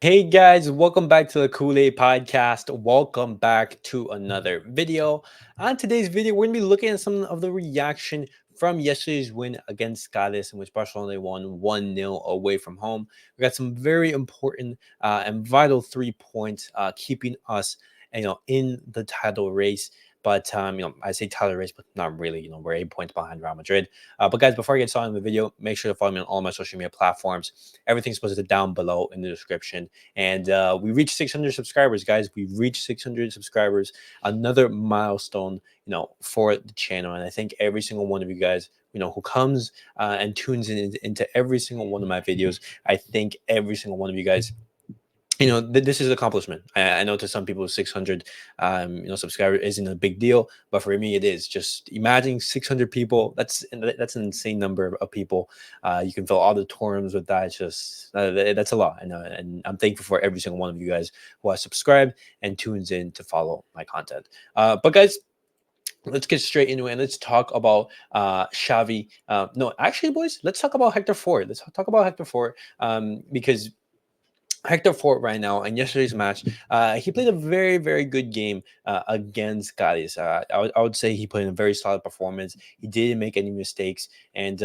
Hey guys, welcome back to the CulePodcast. Welcome back to another video. On today's video, we're going to be looking at some of the reaction from yesterday's win against Cádiz, in which Barcelona won 1-0 away from home. We got some very important and vital 3 points keeping us in the title race. But I say title race, but not really. We're 8 points behind Real Madrid. But guys, before I get started in the video, make sure to follow me on all my social media platforms. Everything's posted down below in the description. And we reached 600 subscribers, guys. We reached 600 subscribers, another milestone, for the channel. And I think every single one of you guys, who comes and tunes into every single one of my videos, I think every single one of you guys this is an accomplishment. I know to some people 600 subscribers isn't a big deal, but for me it is. Just imagine 600 people. That's an insane number of people. You can fill all the terms with that. It's just that's a lot. And I'm thankful for every single one of you guys who has subscribed and tunes in to follow my content. But guys, let's get straight into it and let's talk about Xavi. No, actually, boys, let's talk about Hector Fort. Let's talk about Hector Fort because Hector Fort right now in yesterday's match, he played a very, very good game against Cádiz. I would say he played a very solid performance. He didn't make any mistakes. And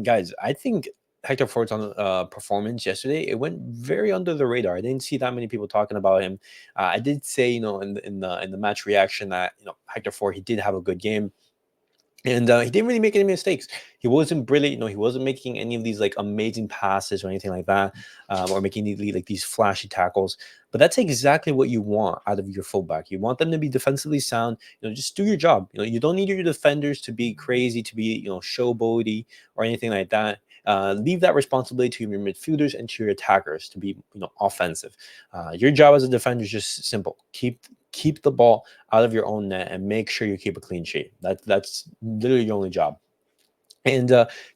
guys, I think Hector Fort's on performance yesterday, it went very under the radar. I didn't see that many people talking about him. I did say, in the match reaction that Hector Fort, he did have a good game. And he didn't really make any mistakes. He wasn't brilliant. He wasn't making any of these like amazing passes or anything like that, or making these flashy tackles. But that's exactly what you want out of your fullback. You want them to be defensively sound. Just do your job. You don't need your defenders to be crazy, to be showboaty or anything like that. Leave that responsibility to your midfielders and to your attackers to be offensive. Your job as a defender is just simple. Keep the ball out of your own net and make sure you keep a clean sheet. That's literally your only job. And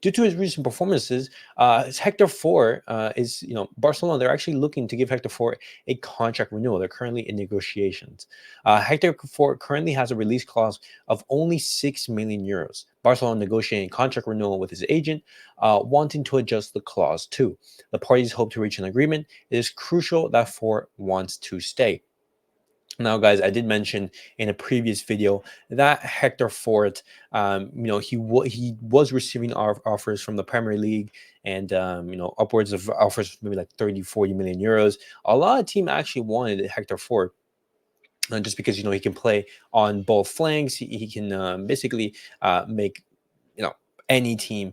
due to his recent performances, Hector Fort Barcelona. They're actually looking to give Hector Fort a contract renewal. They're currently in negotiations. Hector Fort currently has a release clause of only 6 million euros. Barcelona negotiating contract renewal with his agent, wanting to adjust the clause too. The parties hope to reach an agreement. It is crucial that Fort wants to stay. Now, guys, I did mention in a previous video that Hector Fort, he was receiving offers from the Premier League and, upwards of offers, maybe like 30, 40 million euros. A lot of team actually wanted Hector Fort. Just because he can play on both flanks, he can basically make any team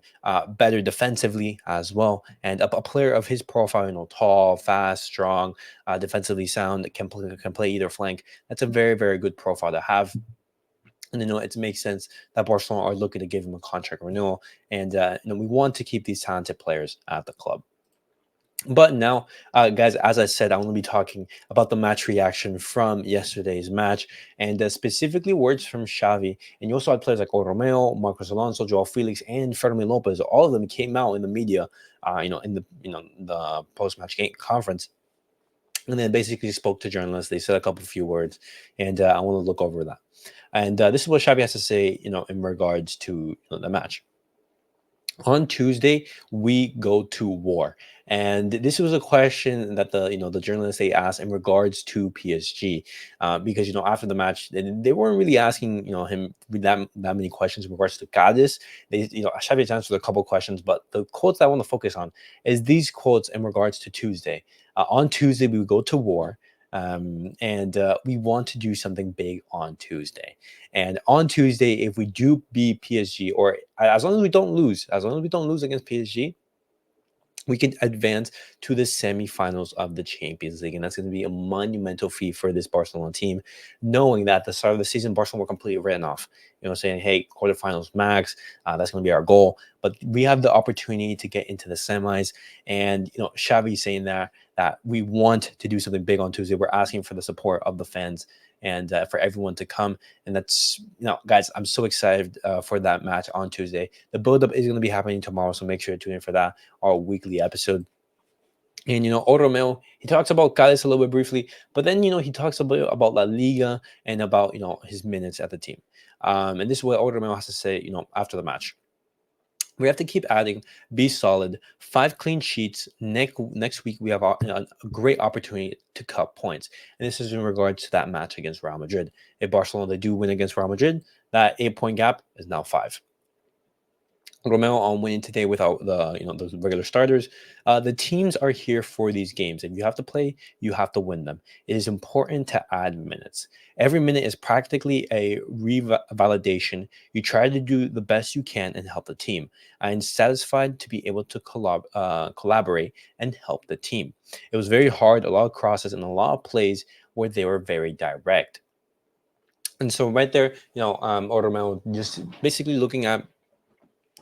better defensively as well. And a player of his profile, tall, fast, strong, defensively sound, that can play either flank. That's a very, very good profile to have. And it makes sense that Barcelona are looking to give him a contract renewal, and we want to keep these talented players at the club. But now, guys, as I said, I'm going to be talking about the match reaction from yesterday's match, and specifically words from Xavi. And you also had players like Romeo, Marcos Alonso, Joao Felix, and Fermin Lopez. All of them came out in the media, in the post-match game conference, and then basically spoke to journalists. They said a couple few words, and I want to look over that. And this is what Xavi has to say, in regards to the match. On Tuesday, we go to war, and this was a question that the journalists they asked in regards to PSG, because after the match they weren't really asking him that many questions in regards to Cadiz. They Xavi answered a couple questions, but the quotes I want to focus on is these quotes in regards to Tuesday. On Tuesday, we go to war. And we want to do something big on Tuesday. And on Tuesday, if we do beat PSG, or as long as we don't lose, against PSG, we can advance to the semifinals of the Champions League. And that's going to be a monumental feat for this Barcelona team, knowing that at the start of the season, Barcelona were completely written off, saying, hey, quarterfinals max, that's going to be our goal. But we have the opportunity to get into the semis. And, Xavi saying that we want to do something big on Tuesday. We're asking for the support of the fans and for everyone to come. And that's, guys, I'm so excited for that match on Tuesday. The build-up is going to be happening tomorrow, so make sure to tune in for that, our weekly episode. And, Romeo, he talks about Cádiz a little bit briefly, but then, he talks a bit about La Liga and about, his minutes at the team. And this is what Romeo has to say, after the match. We have to keep adding, be solid. 5 clean sheets. Next week, we have a great opportunity to cut points. And this is in regards to that match against Real Madrid. If Barcelona, they do win against Real Madrid, that 8 point gap is now 5. Romeo on winning today without those regular starters. The teams are here for these games. If you have to play, you have to win them. It is important to add minutes. Every minute is practically a revalidation. You try to do the best you can and help the team. I'm satisfied to be able to collaborate and help the team. It was very hard, a lot of crosses and a lot of plays where they were very direct. And so right there, Romeo just basically looking at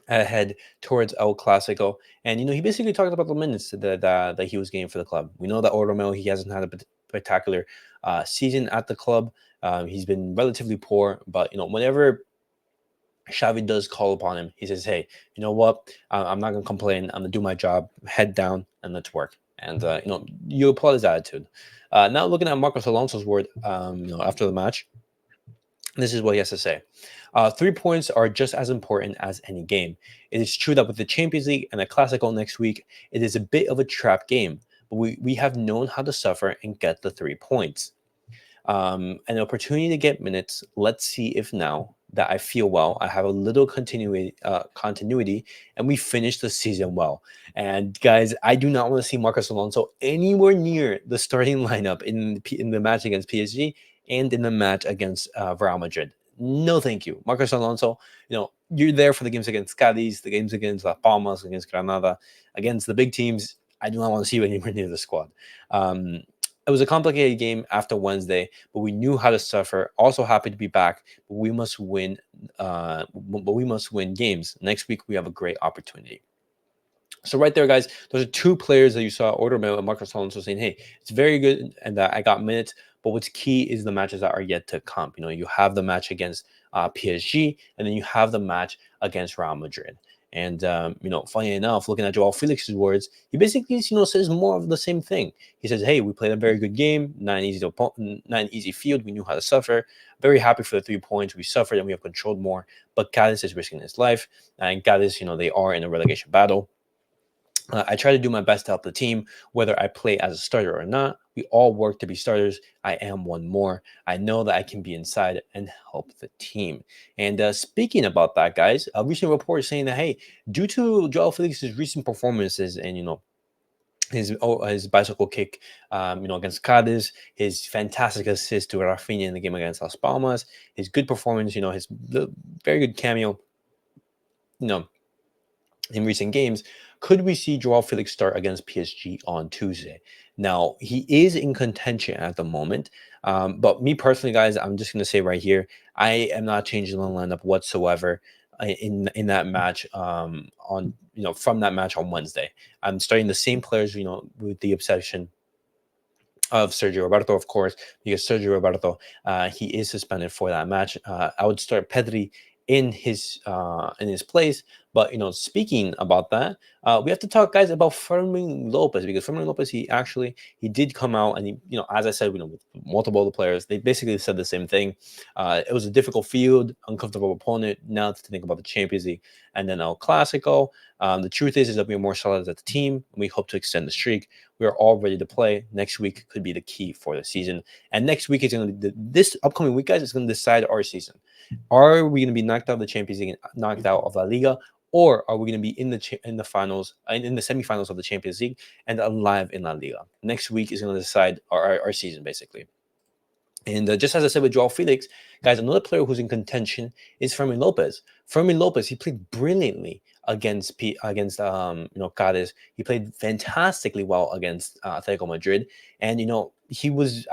ahead towards El Clasico. And he basically talked about the minutes that he was getting for the club. We know that Oromel, he hasn't had a spectacular season at the club. He's been relatively poor, but whenever Xavi does call upon him, he says, "Hey, you know what? I'm not gonna complain. I'm gonna do my job. Head down and let's work." And you applaud his attitude. Now looking at Marcos Alonso's word, after the match, this is what he has to say. 3 points are just as important as any game. It is true that with the Champions League and the Classical next week, it is a bit of a trap game, but we have known how to suffer and get the 3 points. An opportunity to get minutes. Let's see if now that I feel well, I have a little continuity, and we finish the season well. And guys, I do not want to see Marcos Alonso anywhere near the starting lineup in the match against PSG and in the match against Real Madrid. No, thank you, Marcos Alonso. You're there for the games against Cadiz, the games against Las Palmas, against Granada, against the big teams. I do not want to see you anywhere near the squad. It was a complicated game after Wednesday, but we knew how to suffer. Also happy to be back, but we must win. But we must win games. Next week we have a great opportunity. So right there, guys, those are 2 players that you saw, Ordermail and Marcos Alonso, saying, "Hey, it's very good, and that I got minutes." But what's key is the matches that are yet to come. You have the match against PSG, and then you have the match against Real Madrid. And funny enough, looking at Joao Felix's words, he basically says more of the same thing. He says, "Hey, we played a very good game, not an easy field. We knew how to suffer. Very happy for the 3 points. We suffered and we have controlled more. But Cadiz is risking his life, and Cadiz, they are in a relegation battle." I try to do my best to help the team, whether I play as a starter or not. We all work to be starters. I am one more. I know that I can be inside and help the team. And speaking about that, guys, a recent report is saying that, hey, due to Joao Felix's recent performances and, his bicycle kick, against Cadiz, his fantastic assist to Rafinha in the game against Las Palmas, his good performance, his very good cameo, in recent games, could we see Joao Felix start against PSG on Tuesday? Now, he is in contention at the moment, but me personally, guys, I'm just going to say right here, I am not changing the lineup whatsoever in that match from that match on Wednesday. I'm starting the same players, with the exception of Sergio Roberto, of course, because Sergio Roberto, he is suspended for that match. I would start Pedri in his place. But speaking about that, we have to talk, guys, about Fermin Lopez, because Fermin Lopez, he did come out and as I said, with multiple other players, they basically said the same thing. It was a difficult field, uncomfortable opponent. Now to think about the Champions League and then El Clasico. The truth is that we are more solid as a team, and we hope to extend the streak. We are all ready to play. Next week could be the key for the season, and next week is going to this upcoming week, guys, is going to decide our season. Are we going to be knocked out of the Champions League and knocked out of La Liga, or are we going to be in the finals, in the semifinals of the Champions League and alive in La Liga? Next week is going to decide our season, basically. And just as I said with Joao Felix, guys, another player who's in contention is Fermin Lopez. Fermin Lopez, he played brilliantly against Cadiz. He played fantastically well against Atletico Madrid, and he was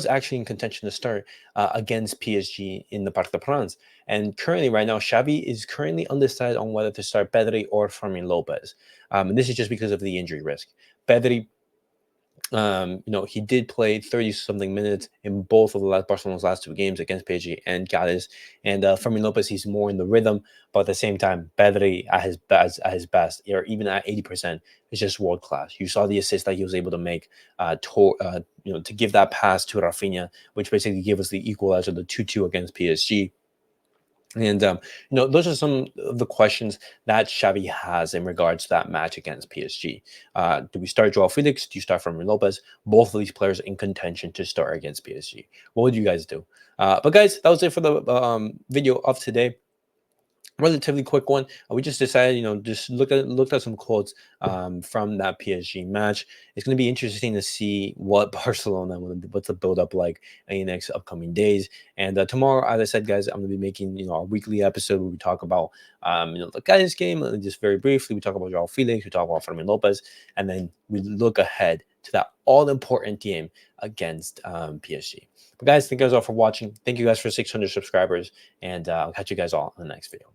actually in contention to start against PSG in the Parc des Princes. And currently, right now, Xavi is currently undecided on whether to start Pedri or Fermin Lopez. And this is just because of the injury risk. Pedri, he did play 30 something minutes in both of Barcelona's last 2 games against PSG and Cadiz. And Fermin Lopez, he's more in the rhythm, but at the same time, Pedri at his best, or even at 80%, is just world class. You saw the assist that he was able to make to give that pass to Rafinha, which basically gave us the equalizer, the 2-2 against PSG. And those are some of the questions that Xavi has in regards to that match against PSG. Do we start Joao Felix? Do you start Fermin Lopez? Both of these players in contention to start against PSG. What would you guys do? But guys, that was it for the video of today. Relatively quick one. We just decided, just looked at some quotes from that PSG match. It's going to be interesting to see what Barcelona, what's the build up like in the next upcoming days. And tomorrow, as I said, guys, I'm going to be making our weekly episode where we talk about the guys game. Just very briefly, we talk about Joao Felix, we talk about Fermin Lopez, and then we look ahead to that all important game against PSG. But guys, thank you guys all for watching. Thank you guys for 600 subscribers, and I'll catch you guys all in the next video.